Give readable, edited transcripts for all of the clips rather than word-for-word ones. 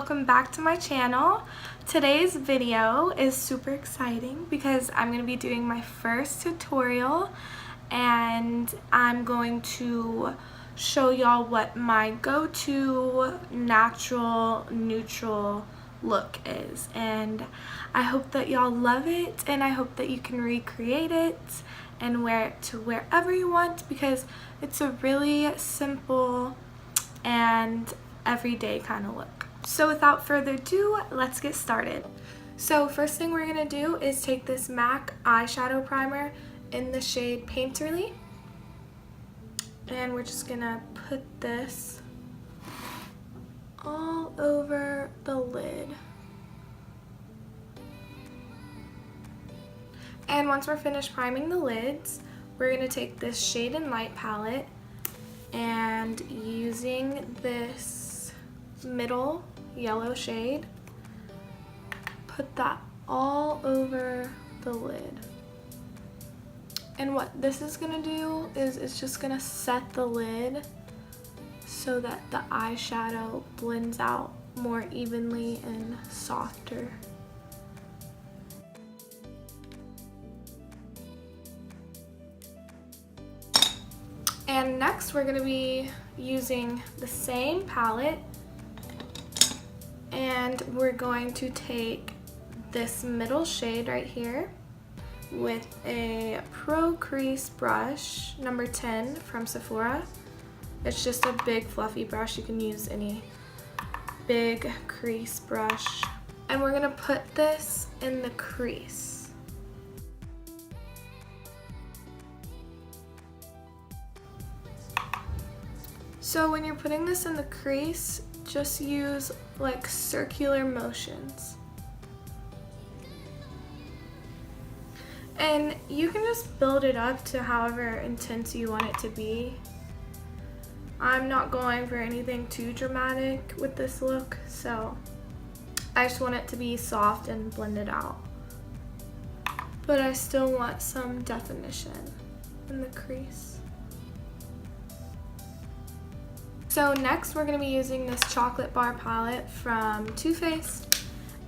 welcome back to my channel. Today's video is super exciting because I'm going to be doing my first tutorial and I'm going to show y'all what my go-to natural neutral look is, and I hope that y'all love it and I hope that you can recreate it and wear it to wherever you want because it's a really simple and everyday kind of look. So without further ado, let's get started. So first thing we're gonna do is take this MAC eyeshadow primer in the shade Painterly, and we're just gonna put this all over the lid. And once we're finished priming the lids, we're gonna take this Shade and Light palette and using this middle yellow shade, put that all over the lid. And what this is gonna do is it's just gonna set the lid so that the eyeshadow blends out more evenly and softer. And next we're going to be using the same palette and we're going to take this middle shade right here with a Pro Crease brush, number 10 from Sephora. It's just a big fluffy brush. You can use any big crease brush. And we're going to put this in the crease. So when you're putting this in the crease, just use like circular motions. And you can just build it up to however intense you want it to be. I'm not going for anything too dramatic with this look, so I just want it to be soft and blended out. But I still want some definition in the crease. So next we're going to be using this chocolate bar palette from Too Faced,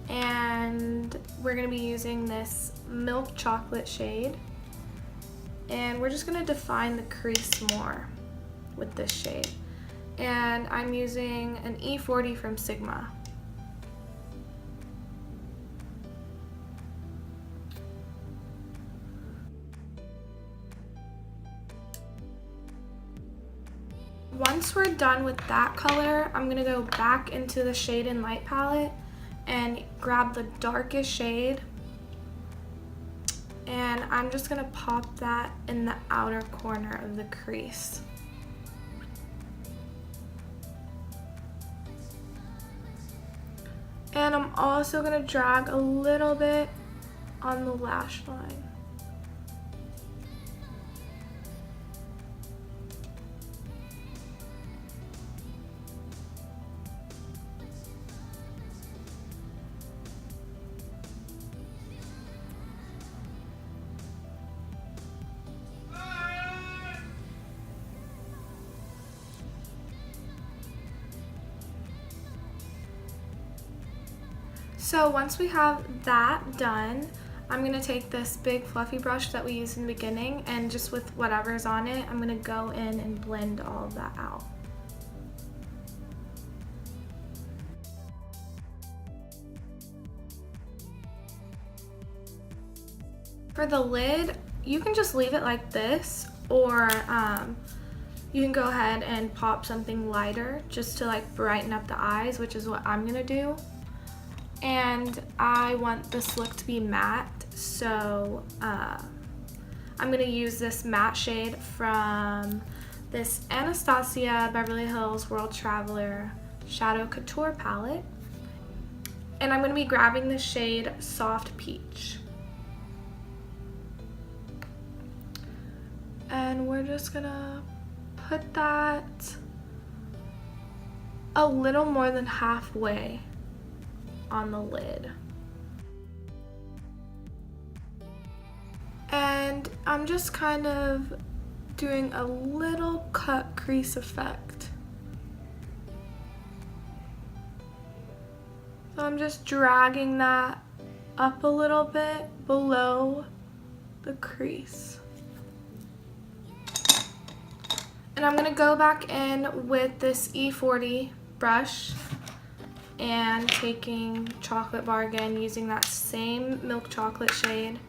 and we're going to be using this milk chocolate shade, and we're just going to define the crease more with this shade. And I'm using an E40 from Sigma. Once we're done with that color, I'm gonna go back into the Shade and Light palette and grab the darkest shade, and I'm just gonna pop that in the outer corner of the crease. And I'm also gonna drag a little bit on the lash line. So once we have that done, I'm going to take this big fluffy brush that we used in the beginning, and just with whatever's on it, I'm going to go in and blend all of that out. For the lid, you can just leave it like this, or you can go ahead and pop something lighter just to like brighten up the eyes, which is what I'm going to do. And I want this look to be matte, so I'm going to use this matte shade from this Anastasia Beverly Hills World Traveler Shadow Couture palette. And I'm going to be grabbing the shade Soft Peach. And we're just going to put that a little more than halfway on the lid. And I'm just kind of doing a little cut crease effect. So I'm just dragging that up a little bit below the crease. And I'm gonna go back in with this E40 brush and taking Chocolate Bar again, using that same milk chocolate shade.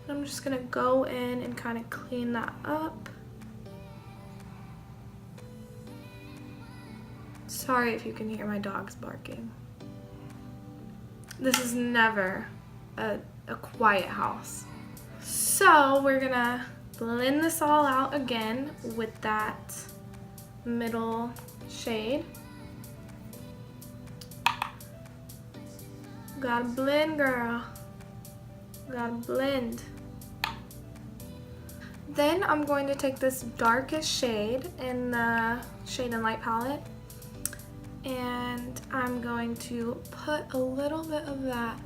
And I'm just gonna go in and kind of clean that up. Sorry if you can hear my dogs barking. This is never a quiet house. So we're gonna blend this all out again with that middle shade. Gotta blend, girl. Gotta blend. Then I'm going to take this darkest shade in the Shade and Light palette, and I'm going to put a little bit of that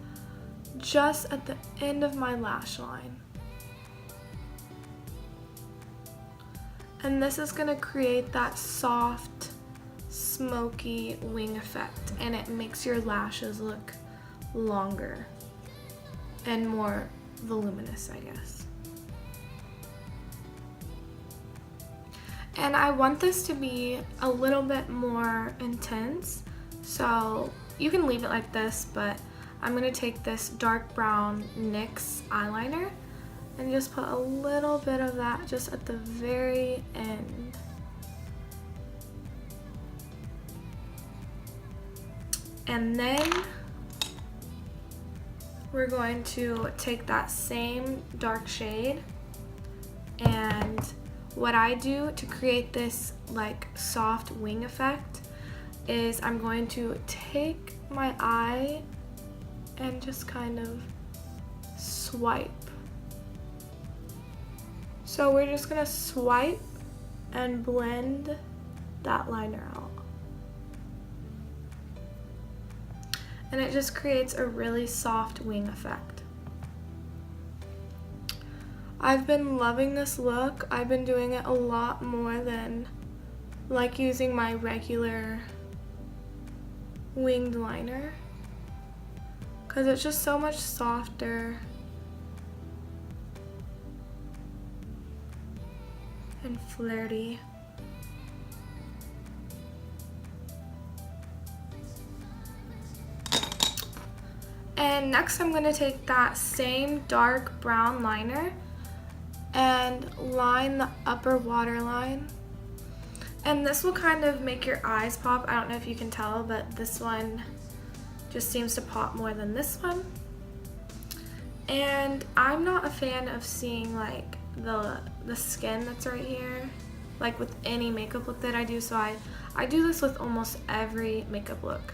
just at the end of my lash line. And this is gonna create that soft, smoky wing effect, and it makes your lashes look longer and more voluminous, I guess. And I want this to be a little bit more intense, so you can leave it like this, but I'm gonna take this dark brown NYX eyeliner and just put a little bit of that just at the very end. And then we're going to take that same dark shade, and what I do to create this like soft wing effect is I'm going to take my eye and just kind of swipe. So we're just gonna swipe and blend that liner out. And it just creates a really soft wing effect. I've been loving this look. I've been doing it a lot more than like using my regular winged liner, because it's just so much softer and flirty. And next I'm going to take that same dark brown liner and line the upper waterline. And this will kind of make your eyes pop. I don't know if you can tell, but this one just seems to pop more than this one. And I'm not a fan of seeing like the skin that's right here, like with any makeup look that I do, so I do this with almost every makeup look.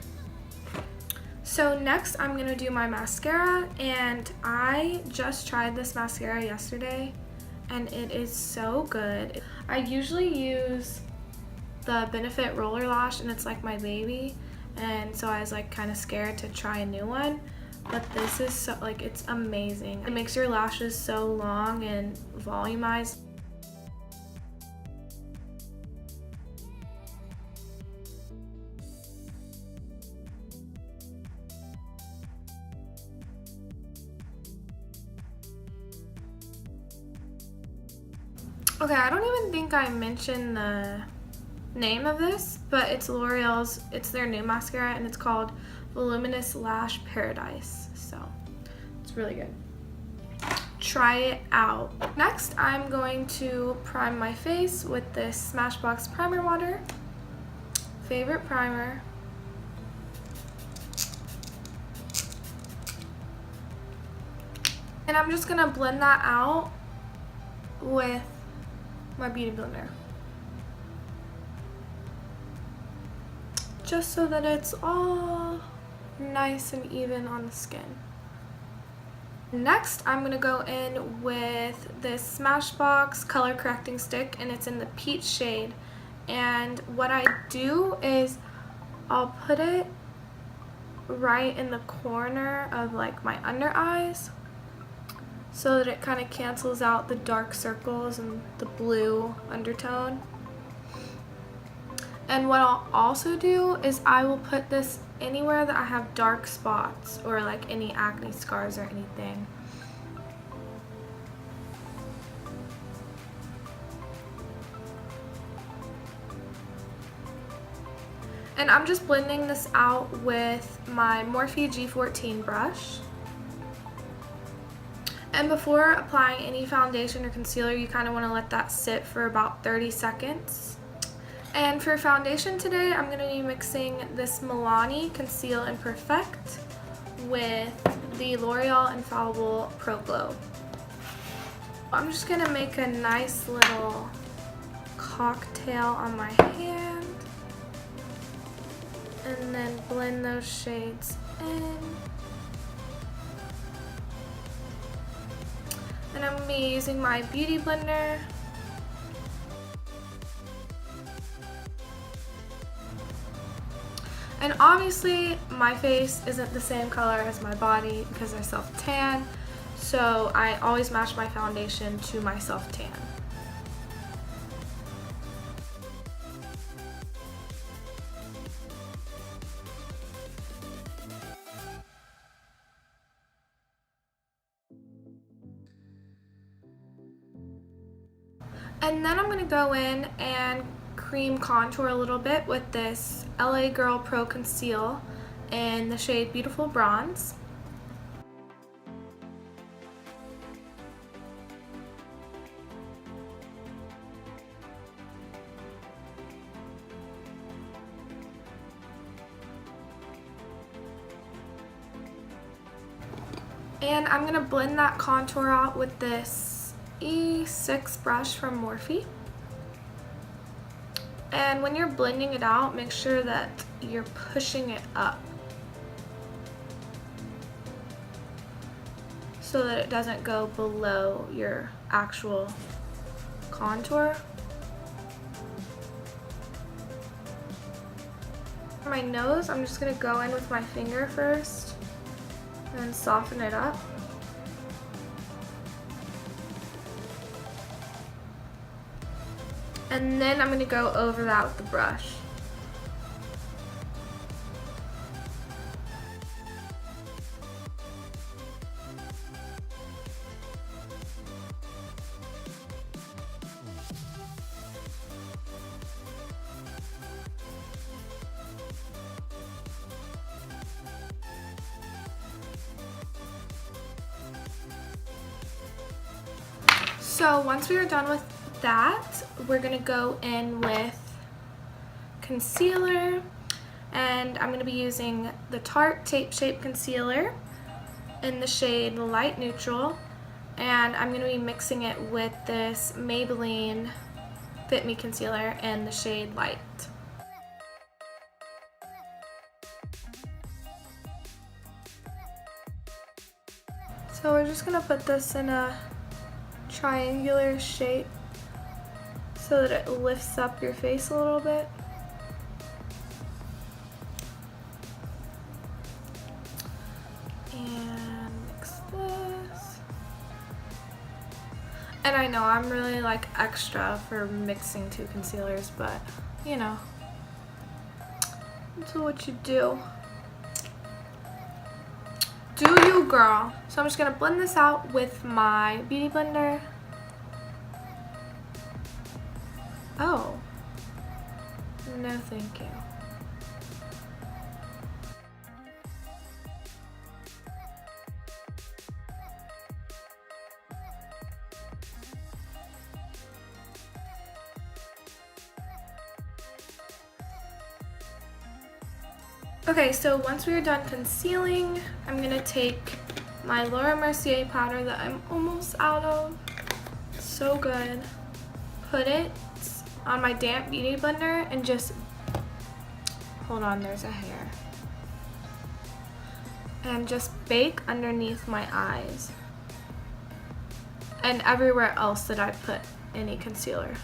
So next I'm gonna do my mascara, and I just tried this mascara yesterday and it is so good. I usually use the Benefit Roller Lash and it's like my baby, and so I was like kind of scared to try a new one, but this is so, like, it's amazing. It makes your lashes so long and volumized. Okay, I don't even think I mentioned the name of this, but it's L'Oreal's, it's their new mascara, and it's called Voluminous Lash Paradise. So it's really good. Try it out. Next, I'm going to prime my face with this Smashbox Primer Water. Favorite primer. And I'm just gonna blend that out with my beauty blender, just so that it's all nice and even on the skin. Next, I'm gonna go in with this Smashbox color correcting stick, and it's in the peach shade. And what I do is I'll put it right in the corner of like my under eyes, so that it kind of cancels out the dark circles and the blue undertone. And what I'll also do is I will put this anywhere that I have dark spots or like any acne scars or anything. And I'm just blending this out with my Morphe G14 brush. And before applying any foundation or concealer, you kind of want to let that sit for about 30 seconds. And for foundation today, I'm going to be mixing this Milani Conceal and Perfect with the L'Oreal Infallible Pro Glow. I'm just going to make a nice little cocktail on my hand. And then blend those shades in. And I'm going to be using my beauty blender. And obviously my face isn't the same color as my body because I self-tan, so I always match my foundation to my self-tan. And then I'm going to go in and cream contour a little bit with this LA Girl Pro Conceal in the shade Beautiful Bronze. And I'm going to blend that contour out with this E6 brush from Morphe. And when you're blending it out, make sure that you're pushing it up so that it doesn't go below your actual contour. For my nose, I'm just going to go in with my finger first and soften it up. And then I'm going to go over that with the brush. So once we are done with that, we're going to go in with concealer, and I'm going to be using the Tarte Tape Shape Concealer in the shade Light Neutral, and I'm going to be mixing it with this Maybelline Fit Me Concealer in the shade Light. So we're just going to put this in a triangular shape so that it lifts up your face a little bit. And mix this. And I know I'm really like extra for mixing two concealers, but you know, that's what you do. Do you, girl? So I'm just gonna blend this out with my beauty blender. Oh, no thank you. Okay, so once we are done concealing, I'm gonna take my Laura Mercier powder that I'm almost out of. So good. Put it on my damp beauty blender and just, hold on, there's a hair. And just bake underneath my eyes. And everywhere else that I put any concealer.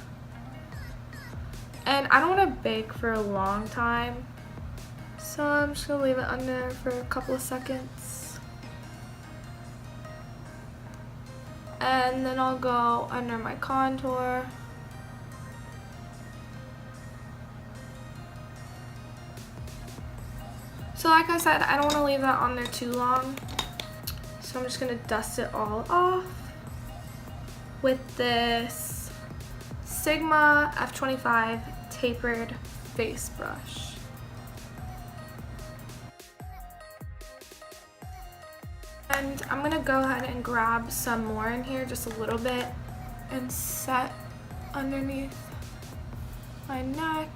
And I don't want to bake for a long time, so I'm just gonna leave it under for a couple of seconds. And then I'll go under my contour. So like I said, I don't want to leave that on there too long. So I'm just going to dust it all off with this Sigma F25 tapered face brush. And I'm going to go ahead and grab some more in here, just a little bit, and set underneath my neck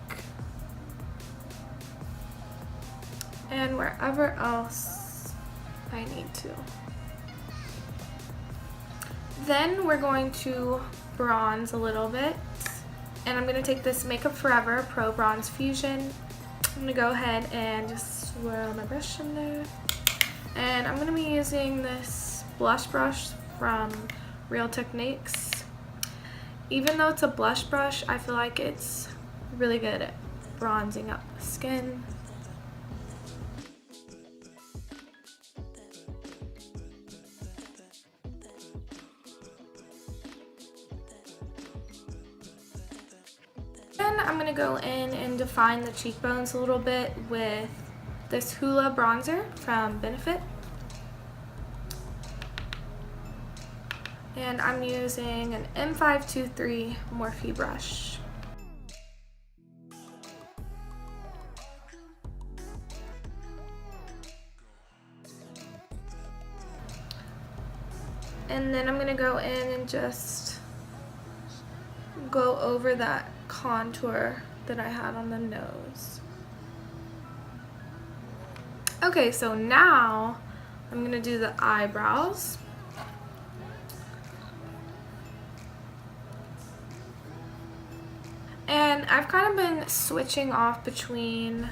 and wherever else I need to. Then we're going to bronze a little bit, and I'm going to take this Makeup Forever Pro Bronze Fusion. I'm going to go ahead and just swirl my brush in there, and I'm going to be using this blush brush from Real Techniques. Even though it's a blush brush, I feel like it's really good at bronzing up the skin. Then I'm going to go in and define the cheekbones a little bit with this Hoola bronzer from Benefit. And I'm using an M523 Morphe brush. And then I'm going to go in and just go over that contour that I had on the nose. Okay, so now I'm going to do the eyebrows. And I've kind of been switching off between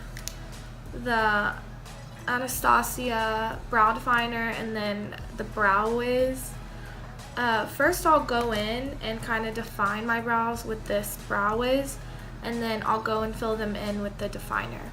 the Anastasia brow definer and then the Brow Wiz. First I'll go in and kind of define my brows with this Brow Wiz, and then I'll go and fill them in with the definer.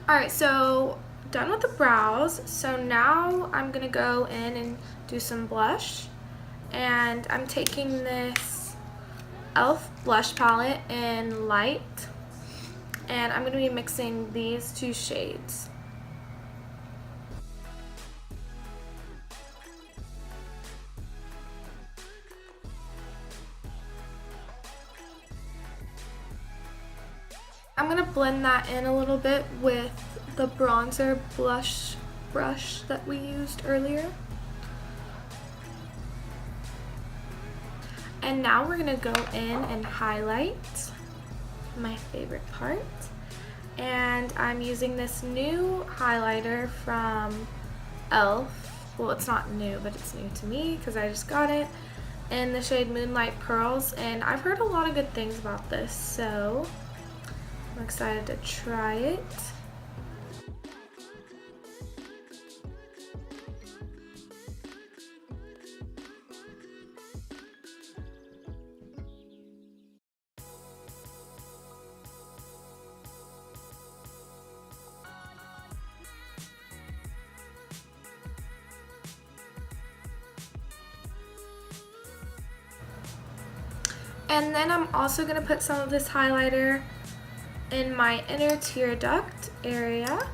Alright, so done with the brows. So now I'm going to go in and do some blush. And I'm taking this e.l.f. blush palette in Light. And I'm going to be mixing these two shades. I'm going to blend that in a little bit with the bronzer blush brush that we used earlier. And now we're going to go in and highlight, my favorite part. And I'm using this new highlighter from e.l.f. Well, it's not new, but it's new to me because I just got it in the shade Moonlight Pearls. And I've heard a lot of good things about this, so I'm excited to try it. And then I'm also going to put some of this highlighter in my inner tear duct area.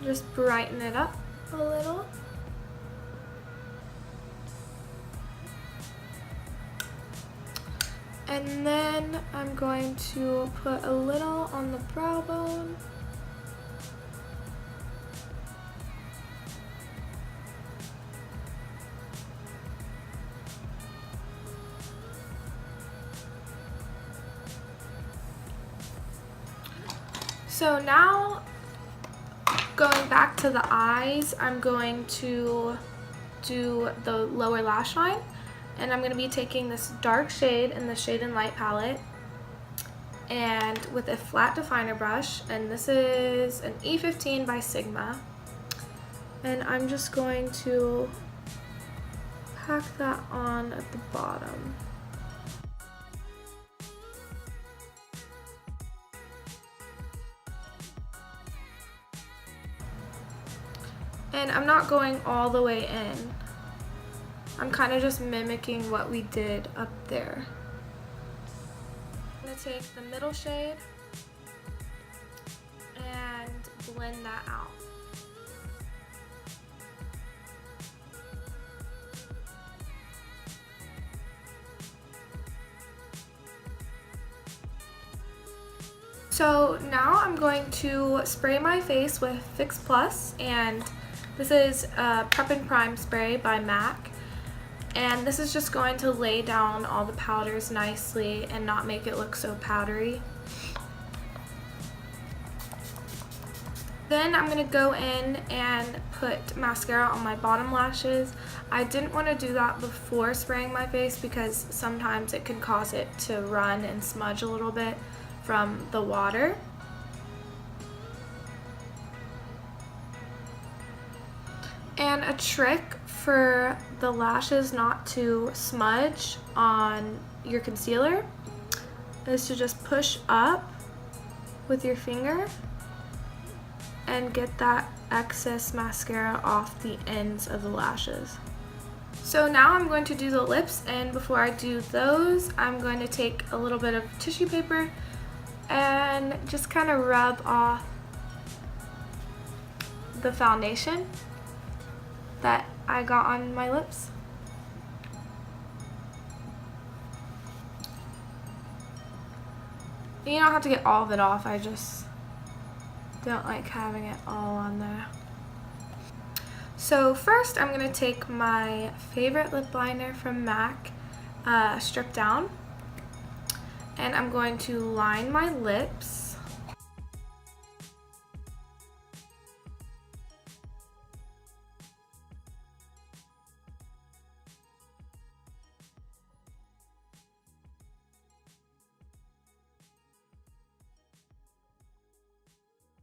Just brighten it up a little. And then I'm going to put a little on the brow bone. So now, going back to the eyes, I'm going to do the lower lash line, and I'm going to be taking this dark shade in the Shade and Light palette and with a flat definer brush, and this is an E15 by Sigma, and I'm just going to pack that on at the bottom. And I'm not going all the way in. I'm kind of just mimicking what we did up there. I'm going to take the middle shade and blend that out. So now I'm going to spray my face with Fix Plus, and this is a Prep and Prime spray by MAC, and this is just going to lay down all the powders nicely and not make it look so powdery. Then I'm going to go in and put mascara on my bottom lashes. I didn't want to do that before spraying my face because sometimes it can cause it to run and smudge a little bit from the water. And a trick for the lashes not to smudge on your concealer is to just push up with your finger and get that excess mascara off the ends of the lashes. So now I'm going to do the lips, and before I do those, I'm going to take a little bit of tissue paper and just kind of rub off the foundation that I got on my lips. You don't have to get all of it off, I just don't like having it all on there. So first I'm going to take my favorite lip liner from MAC, Strip Down, and I'm going to line my lips.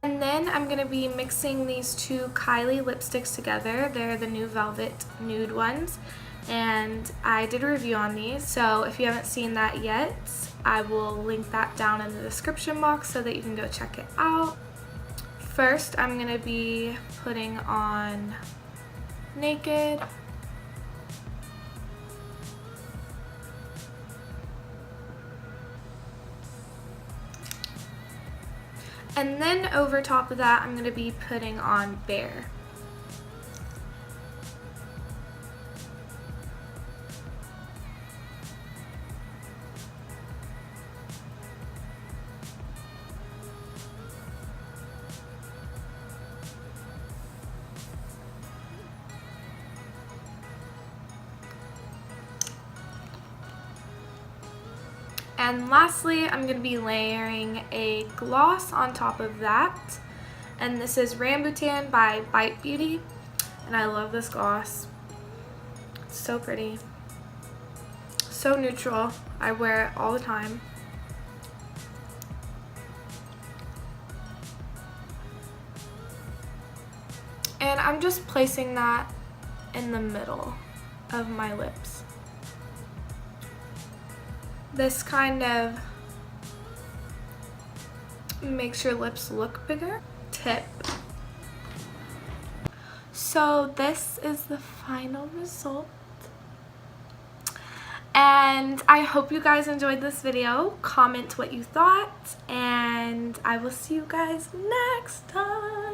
And then I'm going to be mixing these two Kylie lipsticks together. They're the new Velvet Nude ones, and I did a review on these, so if you haven't seen that yet, I will link that down in the description box so that you can go check it out. First, I'm going to be putting on Naked. And then over top of that, I'm going to be putting on Bare. And lastly, I'm going to be layering a gloss on top of that. And this is Rambutan by Bite Beauty. And I love this gloss. It's so pretty. So neutral. I wear it all the time. And I'm just placing that in the middle of my lips. This kind of makes your lips look bigger. Tip. So this is the final result. And I hope you guys enjoyed this video. Comment what you thought, and I will see you guys next time.